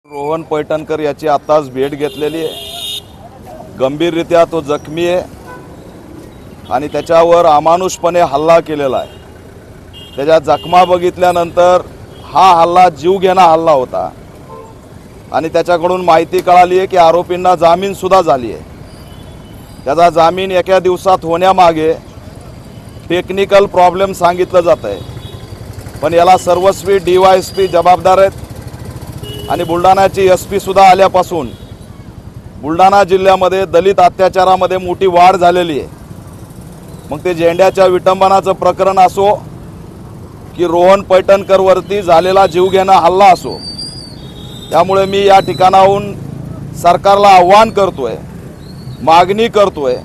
रोहन पैठणकर याची आताच भेट घेतलेली आहे। गंभीररित्या तो जखमी आहे आणि त्याच्यावर अमानुषपणे हल्ला केलेला आहे। त्याच्या जखमा बघितल्यानंतर हा हल्ला जीवघेणा हल्ला होता आणि त्याच्याकडून माहिती कळाली आहे की आरोपींना जामीन सुद्धा झाली आहे। त्याचा जामीन एका दिवसात होण्यामागे टेक्निकल प्रॉब्लेम सांगितलं जात आहे, पण याला सर्वस्वी DYSP जबाबदार आहेत आणि बुलढाण्याची SP सुद्धा आल्यापासून बुलढाणा जिल्ह्यामध्ये दलित अत्याचारामध्ये मोठी वाढ झालेली आहे। मग ते झेंड्याच्या विटंबनाचं प्रकरण असो की रोहन पैठणकरवरती झालेला जीवघेणा हल्ला असो, त्यामुळे मी या ठिकाणाहून सरकारला आव्हान करतोय, मागणी करतोय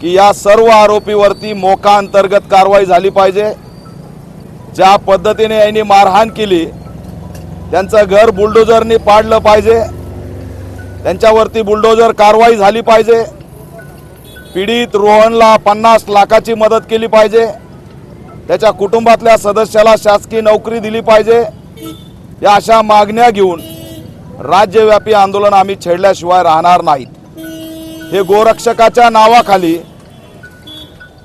की या सर्व आरोपीवरती मोका अंतर्गत कारवाई झाली पाहिजे। ज्या पद्धतीने यांनी मारहाण केली, त्यांचं घर बुलडोजरनी पाडलं पाहिजे, त्यांच्यावरती बुलडोजर कारवाई झाली पाहिजे। पीडित रोहनला 50 लाखाची मदत केली पाहिजे, त्याच्या कुटुंबातल्या सदस्याला शासकीय नोकरी दिली पाहिजे। या अशा मागण्या घेऊन राज्यव्यापी आंदोलन आम्ही छेडल्याशिवाय राहणार नाहीत। हे गोरक्षकाच्या नावाखाली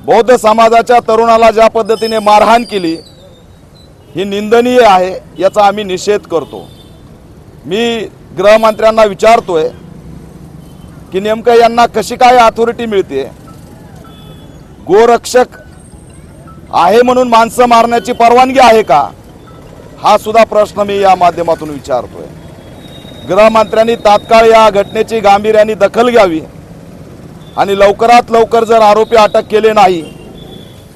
बौद्ध समाजाच्या तरुणाला ज्या पद्धतीने मारहाण केली ही निंदनीय आहे, याचा आम्ही निषेध करतो। मी गृहमंत्र्यांना विचारतोय की नेमकं यांना कशी काय अथॉरिटी मिळते? गोरक्षक आहे म्हणून माणसं मारण्याची परवानगी आहे का? हा सुद्धा प्रश्न मी या माध्यमातून विचारतोय। गृहमंत्र्यांनी तात्काळ या घटनेची गांभीर्याने दखल घ्यावी आणि लवकरात लवकर जर आरोपी अटक केले नाही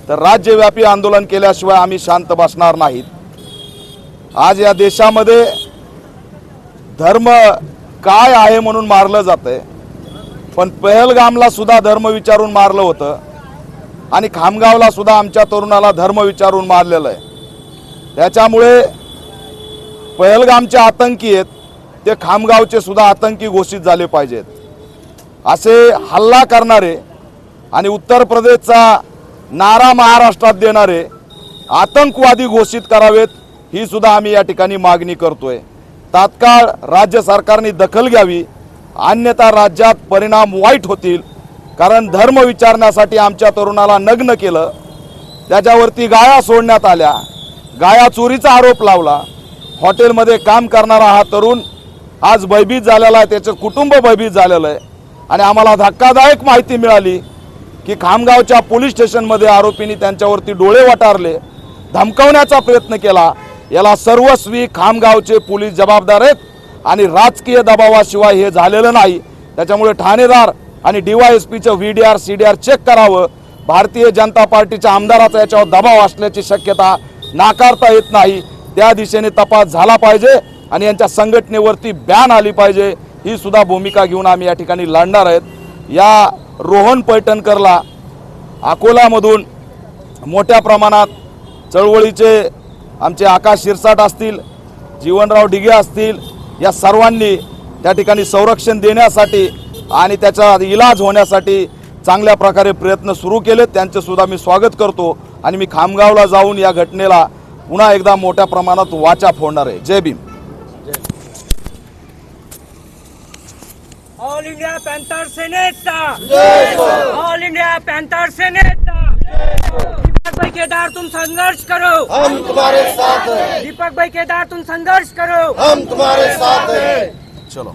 तर राज्यव्यापी आंदोलन केल्याशिवाय आम्ही शांत बसणार नाहीत। आज या देशामध्ये धर्म काय आहे म्हणून मारलं जातंय, पण पहलगामला सुद्धा धर्म विचारून मारलं होतं आणि खामगावला सुद्धा आमच्या तरुणाला धर्म विचारून मारलेलं आहे। त्याच्यामुळे पहलगामचे आतंकी आहेत ते खामगावचे सुद्धा आतंकी घोषित झाले पाहिजेत। असे हल्ला करणारे आणि उत्तर प्रदेशचा नारा महाराष्ट्रात देणारे आतंकवादी घोषित करावेत, ही सुद्धा आम्ही या ठिकाणी मागणी करतोय। तात्काळ राज्य सरकारने दखल घ्यावी, अन्यथा राज्यात परिणाम वाईट होतील। कारण धर्म विचारण्यासाठी आमच्या तरुणाला नग्न केलं, त्याच्यावरती गाया सोडण्यात आल्या, गाया चोरीचा आरोप लावला। हॉटेलमध्ये काम करणारा हा तरुण आज भयभीत झालेला आहे, त्याचं कुटुंब भयभीत झालेलं आहे आणि आम्हाला धक्कादायक माहिती मिळाली की खामगावच्या पोलीस स्टेशनमध्ये आरोपींनी त्यांच्यावरती डोळे वटारले, धमकावण्याचा प्रयत्न केला। याला सर्वस्वी खामगावचे पोलीस जबाबदार आहेत आणि राजकीय दबावाशिवाय हे झालेलं नाही। त्याच्यामुळे ठाणेदार आणि DYSPचं VDR CDR चेक करावं। भारतीय जनता पार्टीच्या आमदाराचा याच्यावर दबाव असल्याची शक्यता नाकारता येत नाही। त्या दिशेने तपास झाला पाहिजे आणि यांच्या संघटनेवरती बॅन आली पाहिजे, ही सुद्धा भूमिका घेऊन आम्ही या ठिकाणी लढणार आहेत। या रोहन पैठणकरला अकोल्यामधून मोठ्या प्रमाणात चळवळीचे आमचे आकाश शिरसाट असतील, जीवनराव ढिगे असतील, या सर्वांनी त्या ठिकाणी संरक्षण देण्यासाठी आणि त्याचा इलाज होण्यासाठी चांगल्या प्रकारे प्रयत्न सुरू केले। त्यांचे सुद्धा मी स्वागत करतो आणि मी खामगावला जाऊन या घटनेला पुन्हा एकदा मोठ्या प्रमाणात वाचा फोडणार आहे। जय भीम। ऑल इंडिया पैंथर सेनेटा जय हो। ऑल इंडिया पैंथर सेनेटा जय हो। दीपक भाई केदार तुम संघर्ष करो, हम तुम्हारे साथ हैं। दीपक भाई केदार तुम संघर्ष करो, हम तुम्हारे साथ हैं। चलो।